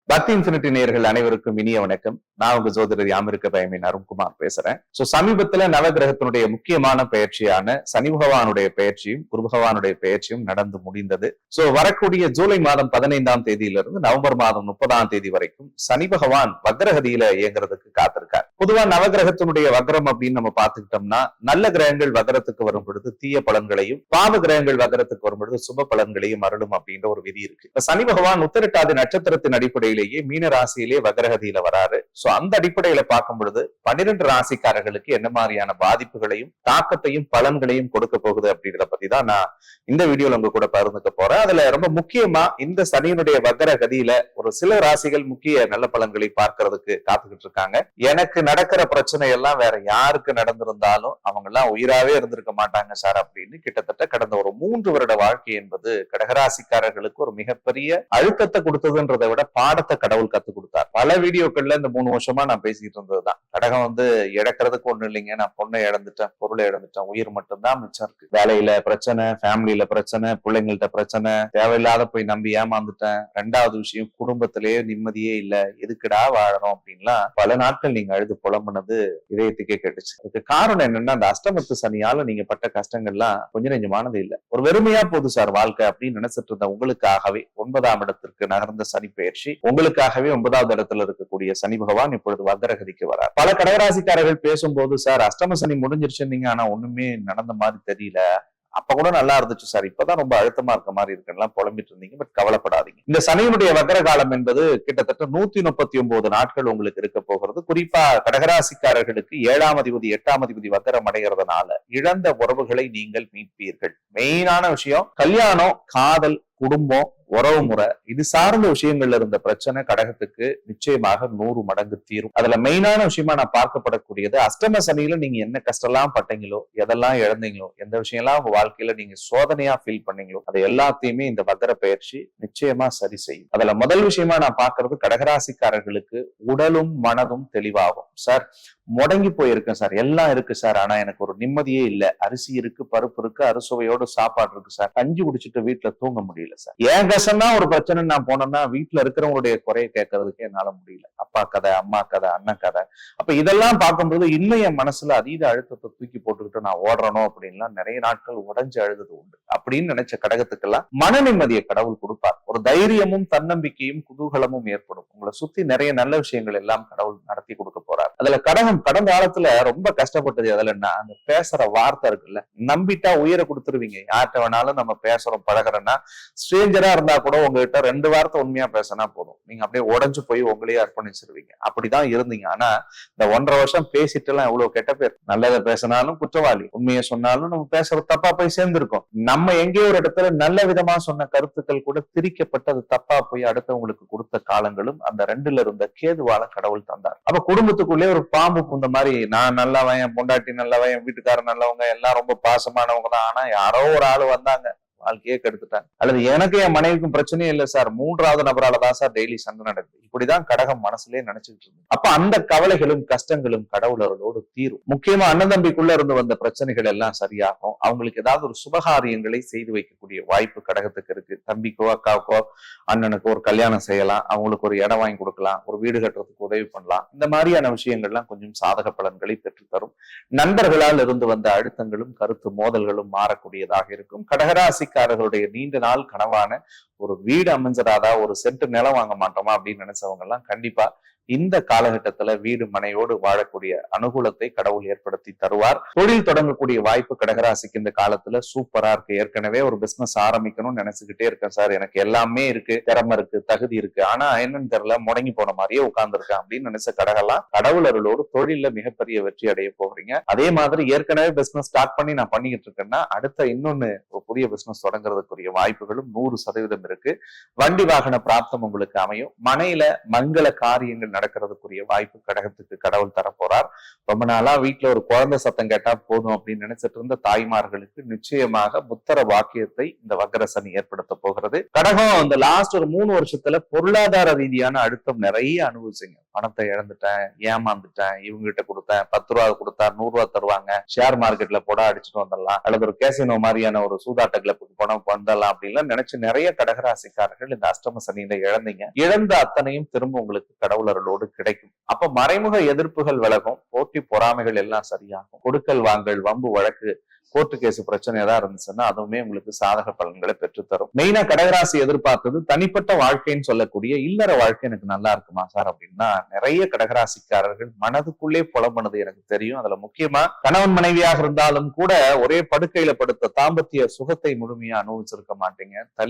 பக்தி இன்ஃபினிட்டி நேயர்கள் அனைவருக்கும் இனிய வணக்கம். நான் உங்க ஜோதிடர் யாமிருக்க பயமின் அருண்குமார் பேசுறேன். சமீபத்துல நவகிரகத்தினுடைய முக்கியமான பயிற்சியான சனி பகவானுடைய பயிற்சியும் குரு பகவானுடைய பயிற்சியும் நடந்து முடிந்தது. வரக்கூடிய ஜூலை மாதம் 15ஆம் தேதியிலிருந்து நவம்பர் மாதம் 30ஆம் தேதி வரைக்கும் சனி பகவான் வக்ரகதியில இயங்குறதுக்கு காத்திருக்கார். பொதுவா நவகிரகத்தினுடைய வக்ரம் அப்படின்னு நம்ம பார்த்துக்கிட்டோம்னா, நல்ல கிரகங்கள் வக்ரத்துக்கு வரும் பொழுது தீய பலன்களையும், பாவ கிரகங்கள் வக்ரத்துக்கு வரும் பொழுது சுப பலன்களையும் அருளும் அப்படின்ற ஒரு விதி இருக்கு. சனி பகவான் உத்திரட்டாதி நட்சத்திரத்தின் அடிப்படையிலேயே மீன ராசியிலே வக்ரகதியில வராரு. அந்த அடிப்படையில பார்க்கும் பொழுது 12 ராசிக்காரர்களுக்கு என்ன மாதிரியான பாதிப்புகளையும் தாக்கத்தையும் பலன்களையும் கொடுக்க போகுது அப்படின்றத பத்தி தான் நான் இந்த வீடியோல உங்க கூட பகிர்ந்துக்க போறேன். அதுல ரொம்ப முக்கியமா இந்த சனியினுடைய வக்ரகதியில ஒரு சில ராசிகள் முக்கிய நல்ல பலன்களை பார்க்கறதுக்கு காத்துக்கிட்டு இருக்காங்க. எனக்கு நடக்கிற பிரச்சனை எல்லாம் வேற யாருக்கு நடந்திருந்தாலும் அவங்க எல்லாம் உயிராவே இருந்திருக்க மாட்டாங்க சார் அப்படின்னு கிட்டத்தட்ட கடந்த ஒரு 3 வருட வாழ்க்கை என்பது கடகராசிக்காரர்களுக்கு ஒரு மிகப்பெரிய அழுத்தத்தை கொடுத்ததுன்றதை விட பாடத்தை கடவுள் கத்துக் கொடுத்தார். பல வீடியோக்கள்ல இந்த 3 வருஷமா நான் பேசிட்டு இருந்ததுதான். கடகம் இழக்கிறதுக்கு ஒண்ணு இல்லைங்க, நான் பொண்ணை இழந்துட்டேன், பொருளை இழந்துட்டேன், உயிர் மட்டும்தான் மிச்சம் இருக்கு. வேலையில பிரச்சனை, ஃபேமிலியில பிரச்சனை, பிள்ளைங்கள்ட்ட பிரச்சனை, தேவையில்லாத போய் நம்பி ஏமாந்துட்டேன். 2வது விஷயம், குடும்பத்திலேயே நிம்மதியே இல்ல, எதுக்குடா வாழணும் அப்படின்லாம் பல நாட்கள் நீங்க அழுது புலம்புனது இதயத்துக்கே கேட்டுச்சு. அதுக்கு காரணம் என்னன்னா, அந்த அஷ்டமத்து சனியால நீங்க பட்ட கஷ்டங்கள்லாம் கொஞ்சம் நெஞ்சமானது இல்ல. ஒரு வெறுமையா போகுது சார் வாழ்க்கை அப்படின்னு நினைச்சிட்டு இருந்த உங்களுக்காகவே 9ஆம் இடத்திற்கு நகர்ந்த சனி பயிற்சி, உங்களுக்காகவே 9வது இடத்துல இருக்கக்கூடிய சனி பகவான் இப்பொழுது வக்ரகதிக்கு வரார். பல கடகராசிக்காரர்கள் பேசும்போது, சார் அஷ்டம சனி முடிஞ்சிருச்சுன்னீங்க, ஆனா ஒண்ணுமே நடந்த மாதிரி தெரியல, அப்ப கூட நல்லா இருந்துச்சு சார், இப்பதான் ரொம்ப அழுத்தமா இருக்க மாதிரி இருக்குன்னு புலம்பிட்டு இருந்தீங்க. பட் கவலைப்படாதீங்க. இந்த சனியினுடைய வக்ர காலம் என்பது கிட்டத்தட்ட 139 நாட்கள் உங்களுக்கு இருக்க போகிறது. குறிப்பா கடகராசிக்காரர்களுக்கு 7ஆம் அதிபதி 8ஆம் அதிபதி வக்ரம் அடைகிறதுனால இழந்த உறவுகளை நீங்கள் மீட்பீர்கள். மெயினான விஷயம், கல்யாணம், காதல், குடும்பம், உறவு முறை, இது சார்ந்த விஷயங்கள்ல இருந்த பிரச்சனை கடகத்துக்கு நிச்சயமாக 100 மடங்கு தீரும். அதுல மெயினான விஷயமா நான் பார்க்கப்படக்கூடியது, அஷ்டம சனியில நீங்க என்ன கஷ்டம் எல்லாம் பட்டீங்களோ, எதெல்லாம் இழந்தீங்களோ, எந்த விஷயம் எல்லாம் உங்க வாழ்க்கையில நீங்க சோதனையா ஃபீல் பண்ணீங்களோ, அது எல்லாத்தையுமே இந்த வக்ர பயிற்சி நிச்சயமா சரி செய்யும். அதுல முதல் விஷயமா நான் பார்க்கறது, கடகராசிக்காரர்களுக்கு உடலும் மனதும் தெளிவாகும். சார் முடங்கி போயிருக்கேன் சார், எல்லாம் இருக்கு சார், ஆனா எனக்கு ஒரு நிம்மதியே இல்ல. அரிசி இருக்கு, பருப்பு இருக்கு, அறுசுவையோடு சாப்பாடு இருக்கு சார், கஞ்சி குடிச்சிட்டு வீட்டுல தூங்க முடியல சார். ஏன் கஷ்டம்னா ஒரு பிரச்சனை நான் போனேன்னா வீட்டுல இருக்கிறவங்களுடைய குறைய கேட்கறதுக்கு என்னால முடியல. அப்பா கதை, அம்மா கதை, அண்ணன் கதை. அப்ப இதெல்லாம் பார்க்கும்போது இன்னும் என் மனசுல அதீத அழுத்தத்தை தூக்கி போட்டுக்கிட்டு நான் ஓடுறணும் அப்படின்லாம் நிறைய நாட்கள் உடைஞ்சு அழுது உண்டு. அப்படின்னு நினைச்ச கடகத்துக்கெல்லாம் மன நிம்மதியை கடவுள் கொடுப்பார். ஒரு தைரியமும் தன்னம்பிக்கையும் குதூகலமும் ஏற்படும். உங்களை சுத்தி நிறைய நல்ல விஷயங்கள் எல்லாம் கடவுள் நடத்தி கொடுக்க போறார். அதுல கடகம் கடந்த காலத்துல ரொம்ப கஷ்டப்பட்டது எதுலன்னா, அந்த பேசுற வார்த்தை இருக்குல்ல, நம்பிட்டா உயிரை கொடுத்துருவீங்க. யார்கிட்ட வேணாலும் நம்ம பேசுறோம், பழகிறோம்னா, ஸ்ட்ரேஞ்சரா இருந்தா கூட உங்ககிட்ட 2 வார்த்தை உண்மையா பேசினா போதும், நீங்க அப்படியே உடஞ்சு போய் உங்களையே அர்ப்பணிச்சிருவீங்க. அப்படிதான் இருந்தீங்க. ஆனா இந்த 1.5 வருஷம் பேசிட்டு எல்லாம் எவ்வளவு கெட்ட பேர். நல்லதை பேசினாலும் குற்றவாளி, உண்மையை சொன்னாலும் நம்ம பேசுறது தப்பா போய் சேர்ந்திருக்கோம். நம்ம எங்கேயோ ஒரு இடத்துல நல்ல விதமா சொன்ன கருத்துக்கள் கூட திரிக்கப்பட்டு அது தப்பா போய் அடுத்தவங்களுக்கு கொடுத்த காலங்களும் அந்த 2ல இருந்த கேதுவால கடவுள் தந்தார். அப்ப குடும்பத்துக்குள்ளே ஒரு பாம்பு புந்த மாதிரி, நான் நல்லவன், என் பொண்டாட்டி நல்லவன், என் வீட்டுக்காரர் நல்லவங்க, எல்லாம் ரொம்ப பாசமானவங்க தான், ஆனா யாரோ ஒரு ஆளு வந்தாங்க, வாழ்க்கையே கெடுத்துட்டாங்க. அல்லது எனக்கு என் மனைவிக்கும் பிரச்சனையே இல்லை சார், 3வது நபரால தான் சார் டெய்லி சண்டை நடக்குது. இப்படிதான் கடகம் மனசுலயே நினைச்சுட்டு இருக்கு. அப்ப அந்த கவலைகளும் கஷ்டங்களும் கடவுளரோடு தீரும். முக்கியமா அண்ணன் தம்பிக்குள்ள இருந்து வந்த பிரச்சனைகள் எல்லாம் சரியாகும். அவங்களுக்கு ஏதாவது ஒரு சுபகாரியங்களை செய்து வைக்கக்கூடிய வாய்ப்பு கடகத்துக்கு இருக்கு. தம்பிக்கோ அக்காவுக்கோ அண்ணனுக்கோ ஒரு கல்யாணம் செய்யலாம், அவங்களுக்கு ஒரு இடம் வாங்கி கொடுக்கலாம், ஒரு வீடு கட்டுறதுக்கு உதவி பண்ணலாம். இந்த மாதிரியான விஷயங்கள்லாம் கொஞ்சம் சாதக பலன்களை பெற்றுத்தரும். நண்பர்களால் இருந்து வந்த அழுத்தங்களும் கருத்து மோதல்களும் மாறக்கூடியதாக இருக்கும். கடகராசிக்காரர்களுடைய நீண்ட நாள் கனவான ஒரு வீடு அமைஞ்சிடாதா, ஒரு சென்ட் நிலம் வாங்க மாட்டோமா அப்படின்னு நினைச்சவங்க எல்லாம் கண்டிப்பா இந்த காலகட்டத்துல வீடு மனையோடு வாழக்கூடிய அனுகூலத்தை கடவுள் ஏற்படுத்தி தருவார். தொழில் தொடங்கக்கூடிய வாய்ப்பு கடகராசிக்கு இந்த காலத்துல சூப்பரா இருக்கு. ஏற்கனவே ஒரு பிசினஸ் ஆரம்பிக்கணும்னு நினைச்சுக்கிட்டே இருக்கேன் சார், எனக்கு எல்லாமே இருக்கு, திறமை இருக்கு, தகுதி இருக்கு, ஆனா என்னன்னு தெரியல, முடங்கி போன மாதிரியே உட்கார்ந்துருக்கேன் அப்படின்னு நினைச்ச கடகெல்லாம் கடவுள் அருளோடு தொழில மிகப்பெரிய வெற்றி அடைய போகிறீங்க. அதே மாதிரி ஏற்கனவே பிசினஸ் ஸ்டார்ட் பண்ணி நான் பண்ணிக்கிட்டு இருக்கேன்னா, அடுத்த இன்னொன்னு ஒரு புதிய பிசினஸ் தொடங்குறதுக்குரிய வாய்ப்புகளும் 100% இருக்கு. வண்டி வாகன பிராப்தம் உங்களுக்கு அமையும். மனையில மங்கள காரியங்கள் நடக்கிறதுக்குரிய வாய்ப்பு கடகத்துக்கு கடவுள் தரப்போறார். ரொம்ப நாளா வீட்டுல ஒரு குழந்தை சத்தம் கேட்டா போதும் அப்படின்னு நினைச்சிட்டு இருந்த தாய்மார்களுக்கு நிச்சயமாக புத்தர வாக்கியத்தை இந்த வக்ர சனி ஏற்படுத்த போகிறது. கடகம் இந்த லாஸ்ட் ஒரு 3 வருஷத்துல பொருளாதார ரீதியான அழுத்தம் நிறைய அனுபவிச்சுங்க. பணத்தை இழந்துட்டேன், ஏமாந்துட்டேன், இவங்க கிட்ட கொடுத்தேன், 10 ரூபா கொடுத்தா 100 ரூபா தருவாங்க, ஷேர் மார்க்கெட்ல போட அடிச்சுட்டு வந்துடலாம், அல்லது ஒரு கேசினோ மாதிரியான ஒரு சூதாட்ட கிளப்புக்கு போனா வந்துடலாம் அப்படின்லாம் நினைச்சு நிறைய கடகராசிக்காரர்கள் இந்த அஷ்டம சனியில இழந்தீங்க. இழந்த அத்தனையும் திரும்ப உங்களுக்கு கடவுளர்களோடு கிடைக்கும். அப்ப மறைமுக எதிர்ப்புகள் விலகும், போட்டி பொறாமைகள் எல்லாம் சரியாகும். கொடுக்கல் வாங்கல், வம்பு வழக்கு, கோர்ட்டு கேஸ் பிரச்சனை ஏதாவது இருந்துச்சுன்னா அதுவுமே உங்களுக்கு சாதக பலன்களை பெற்றுத்தரும். மெயினா கடகராசி எதிர்பார்த்தது தனிப்பட்ட வாழ்க்கைன்னு சொல்லக்கூடிய இல்லற வாழ்க்கை எனக்கு நல்லா இருக்குமா சார் அப்படின்னா, நிறைய கடகராசிக்காரர்கள் மனதுக்குள்ளே புலம்புனது எனக்கு தெரியும். அதுல முக்கியமா கணவன் மனைவியாக இருந்தாலும் கூட ஒரே படுக்கையில படுத்த தாம்பத்திய சுகத்தை முழுமையா அனுபவிச்சிருக்க மாட்டீங்க.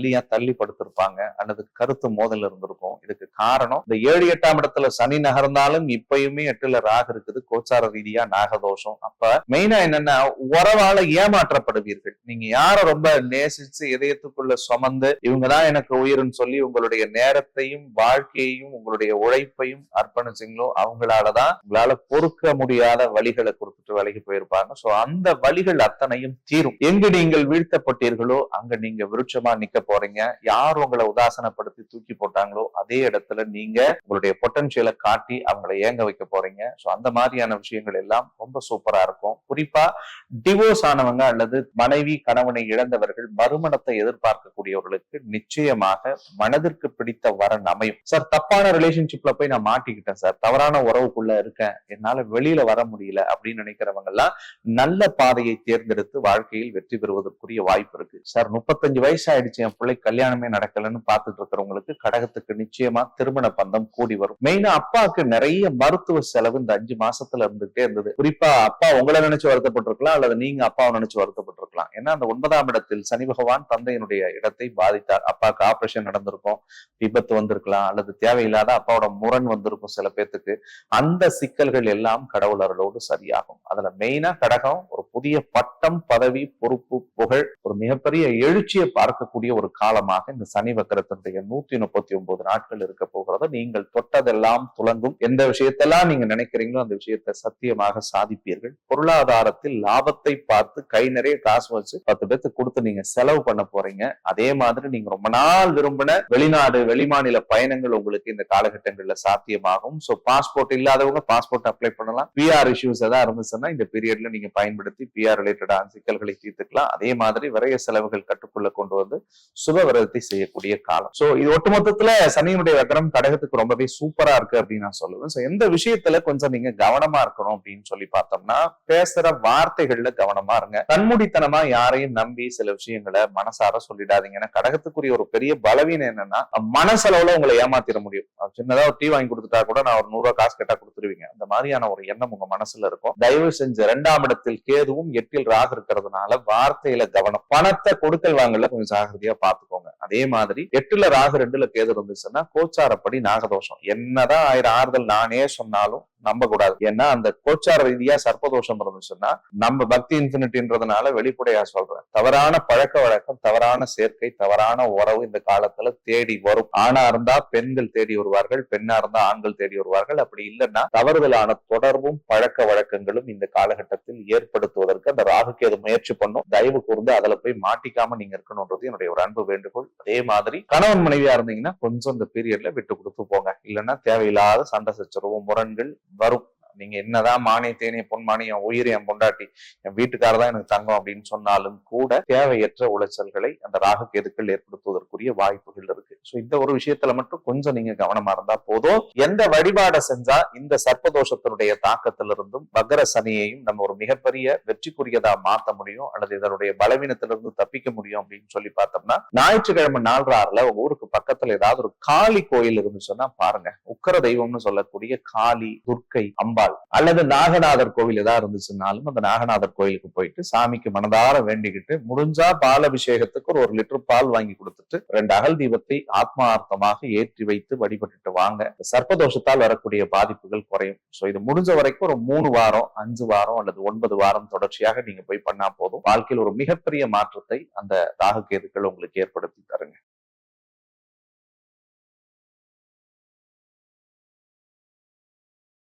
தள்ளி படுத்திருப்பாங்க, அல்லது கருத்து மோதல் இருந்திருக்கும். இதுக்கு காரணம் இந்த 7 8ஆம் இடத்துல சனி நகர்ந்தாலும் இப்பயுமே 8ல ராகு இருக்குது, கோச்சார ரீதியா நாகதோஷம். அப்ப மெயினா என்னன்னா, உறவால ஏமாற்றப்படுவீர்கள். நீங்க யார ரொம்ப நேசிச்சு இதயத்துக்குள்ள சுமந்து இவங்கதான் எனக்கு உயிர்னு சொல்லி உங்களுடைய நேரத்தையும் வாழ்க்கையையும் உங்களுடைய உழைப்பையும் அர்ப்பணிச்சீங்களோ அவங்களாலதான் உங்களால பொறுக்க முடியாத வழிகளை கொடுத்துட்டு விலகி போயிருப்பாங்க. சோ அந்த வழிகள் அத்தனையும் தீரும். எங்கு நீங்கள் வீழ்த்தப்பட்டீர்களோ அங்க நீங்க விருட்சமா நிக்க போறீங்க. யார் உங்களை உதாசனப்படுத்தி தூக்கி போட்டாங்களோ அதே இடத்துல நீங்க உங்களுடைய பொட்டன்ஷியலை காட்டி அவங்களை ஏங்க வைக்க போறீங்க. சோ அந்த மாதிரியான விஷயங்கள் எல்லாம் ரொம்ப சூப்பரா இருக்கும். குறிப்பா டிவோர்ஸ் ஆனவங்க அல்லது மனைவி கணவனை இழந்தவர்கள் மறுமணத்தை எதிர்பார்க்கக்கூடியவர்களுக்கு நிச்சயமாக மனதிற்கு பிடித்த வரன் அமையும். சார், தப்பான ரிலேஷன்ஷிப்ல போய் நான் மாட்டிக்கிட்டேன் சார், தவறான உறவுக்குள்ள இருக்கேன், என்னால வெளியில வர முடியல அப்படின்னு நினைக்கிறவங்க எல்லாம் நல்ல பாதையை தேர்ந்தெடுத்து வாழ்க்கையில் வெற்றி பெறுவதற்குரிய வாய்ப்பு இருக்கு. சார், 35 வயசு ஆயிடுச்சு, என் பிள்ளை கல்யாணமே நடக்கலன்னு பார்த்துட்டு இருக்கிறவங்களுக்கு கடகத்துக்கு நிச்சயமா திருமண பந்தம் கூடி வரும். மெயினா அப்பாவுக்கு நிறைய மருத்துவ செலவு இந்த 5 மாசத்துல இருந்துட்டே இருந்தது. குறிப்பா அப்பா உங்களை நினைச்சு வருத்தப்பட்டிருக்கலாம், அல்லது நீங்க அப்பாவை நினைச்சு வருத்தப்பட்டிருக்கலாம். ஏன்னா அந்த 9ஆம் இடத்தில் சனி பகவான் தந்தையினுடைய இடத்தை பாதித்தார். அப்பாவுக்கு ஆபரேஷன் நடந்திருக்கும், விபத்து வந்திருக்கலாம், அல்லது தேவையில்லாத அப்பாவோட முரண் வந்திருக்கும் சில பேத்துக்கு. அந்த சிக்கல்கள் எல்லாம் கடவுளர்களோடு சரியாகும். அதுல மெயினா கடகம் ஒரு புதிய பட்டம், பதவி, பொறுப்பு, புகழ், ஒரு மிகப்பெரிய எழுச்சியை பார்க்கக்கூடிய ஒரு காலமாக இந்த சனி வக்கரத்தினுடைய 139 நாட்கள் இருக்க போகிறது. நீங்கள் தொட்டதெல்லாம் துலங்கும். எந்த விஷயத்தெல்லாம் நீங்க நினைக்கிறீங்களோ அந்த விஷயத்தை சத்தியமாக சாதிப்பீர்கள். பொருளாதாரத்தில் லாபத்தை பார்த்து கை நிறைய காசு வச்சு 10 பேருக்கு கொடுத்து நீங்க செலவு பண்ண போறீங்க. அதே மாதிரி நீங்க ரொம்ப நாள் விரும்பின வெளிநாடு, வெளிமாநில பயணங்கள் உங்களுக்கு இந்த காலகட்டங்கள்ல சாத்தியமாகும். சோ பாஸ்போர்ட் இல்லாதவங்க பாஸ்போர்ட் அப்ளை பண்ணலாம். பிஆர் இஷ்யூஸ் ஏதாவது இருந்துச்சுன்னா இந்த பீரியட்ல நீங்க பயன்படுத்தி பிஆர் ரிலேட்டடான சிக்கல்களை தீர்த்துக்கலாம். அதே மாதிரி விரைய செலவுகள் கட்டுக்குள்ள கொண்டு வந்து சுப விரதத்தை செய்யக்கூடிய காலம். சோ இது ஒட்டுமொத்தத்துல சனியினுடைய வக்கரம் கடகத்துக்கு ரொம்பவே சூப்பரா இருக்கு அப்படின்னு நான் சொல்லுவேன். சோ எந்த விஷயத்துல கொஞ்சம் நீங்க கவனமா இருக்கணும் அப்படின்னு சொல்லி பார்த்தோம்னா, பேசுற வார்த்தைகள்ல கவனமா இருங்க. கண்மூடித்தனமா யாரையும் நம்பி சில விஷயங்களை மனசார சொல்லிடாதீங்க. ஏன்னா கடகத்துக்குரிய ஒரு பெரிய பலவீனம் என்னன்னா, மனசளவுல உங்களை ஏமாத்திர முடியும். சின்னதா ஒரு டீ வாங்கி கொடுத்துட்டா கூட நான் ஒரு 100 ரூபாய் காசு கேட்டா கொடுத்துருவீங்க. அந்த மாதிரியான ஒரு எண்ணம் உங்க மனசுல இருக்கும். தயவு செஞ்சு 2ஆம் இடத்தில் கேதுவும் 8ல் ராகு இருக்கிறதுனால வார்த்தையில கவனம். பணத்தை கொடுக்கல் வாங்கல கொஞ்சம் ஜாகிரதையா பாத்துக்கோங்க. அதே மாதிரி 8ல ராகு 2ல கேது இருந்துச்சுன்னா கோச்சாரப்படி நாகதோஷம். என்னதான் 1000 ஆறுதல் நானே சொன்னாலும் நம்ப கூடாது. ஏன்னா அந்த கோச்சார ரீதியா சர்ப்பதோஷம் இருந்துச்சுன்னா, நம்ம பக்தி இன்ஃபினிட்டின்றதுனால வெளிப்படையா சொல்றேன், தவறான பழக்க வழக்கம், தவறான சேர்க்கை, தவறான உறவு இந்த காலத்துல தேடி வரும். ஆணா இருந்தா பெண்கள் தேடி வருவார்கள், பெண்ணா இருந்தா ஆண்கள் தேடி வருவார்கள். அப்படி இல்லைன்னா தவறுதலான தொடர்பும் பழக்க வழக்கங்களும் இந்த காலகட்டத்தில் ஏற்படுத்துவதற்கு அந்த ராகுகேது முயற்சி பண்ணும். தயவு கூர்ந்து அதுல போய் மாட்டிக்காம நீங்க இருக்கணும்ன்றது என்னுடைய ஒரு அன்பு வேண்டுகோள். அதே மாதிரி கணவன் மனைவியா இருந்தீங்கன்னா கொஞ்சம் இந்த பீரியட்ல விட்டு கொடுத்து போங்க. இல்லைன்னா தேவையில்லாத சண்டை சச்சரவு, முரண்கள் வரும். நீங்க என்னதான் மானே தேனே பொன்மானி, என் உயிர், என் பொண்டாட்டி, என் வீட்டுக்காரர் தான் எனக்கு தங்கம் அப்படின்னு சொன்னாலும் கூட தேவையற்ற உளைச்சல்களை அந்த ராகு கேதுக்கள் ஏற்படுத்துவதற்குரிய வாய்ப்புகள் இருக்கு. சோ இந்த ஒரு விஷயத்துல மட்டும் கொஞ்சம் நீங்க கவனமா இருந்தா போதும். எந்த வழிபாடை செஞ்சா இந்த சர்ப்பதோஷத்தினுடைய தாக்கத்திலிருந்தும் வக்ர சனியையும் நம்ம ஒரு மிகப்பெரிய வெற்றிக்குரியதா மாத்த முடியும், அல்லது இதனுடைய பலவீனத்திலிருந்து தப்பிக்க முடியும் அப்படின்னு சொல்லி பார்த்தோம்னா, ஞாயிற்றுக்கிழமை 4/6 உங்க ஊருக்கு பக்கத்துல ஏதாவது ஒரு காளி கோயில் இருந்துச்சுன்னா பாருங்க. உக்கர தெய்வம்னு சொல்லக்கூடிய காளி, துர்க்கை, அம்பாள் அல்லது நாகநாதர் கோவில் ஏதாவது இருந்துச்சுன்னாலும் அந்த நாகநாதர் கோயிலுக்கு போயிட்டு சாமிக்கு மனதார வேண்டிக்கிட்டு முடிஞ்சா பால் அபிஷேகத்துக்கு ஒரு 1 லிட்டர் பால் வாங்கி கொடுத்துட்டு 2 அகல் தீபத்தை ஆத்மார்த்தமாக ஏற்றி வைத்து வழிபட்டுட்டு வாங்க. சர்ப்பதோஷத்தால் வரக்கூடிய பாதிப்புகள் குறையும். சோ இது முடிஞ்ச வரைக்கும் ஒரு 3 வாரம், 5 வாரம் அல்லது 9 வாரம் தொடர்ச்சியாக நீங்க போய் பண்ணா போதும். வாழ்க்கையில் ஒரு மிகப்பெரிய மாற்றத்தை அந்த ராகு கேதுக்கள் உங்களுக்கு ஏற்படுத்தி தருங்க.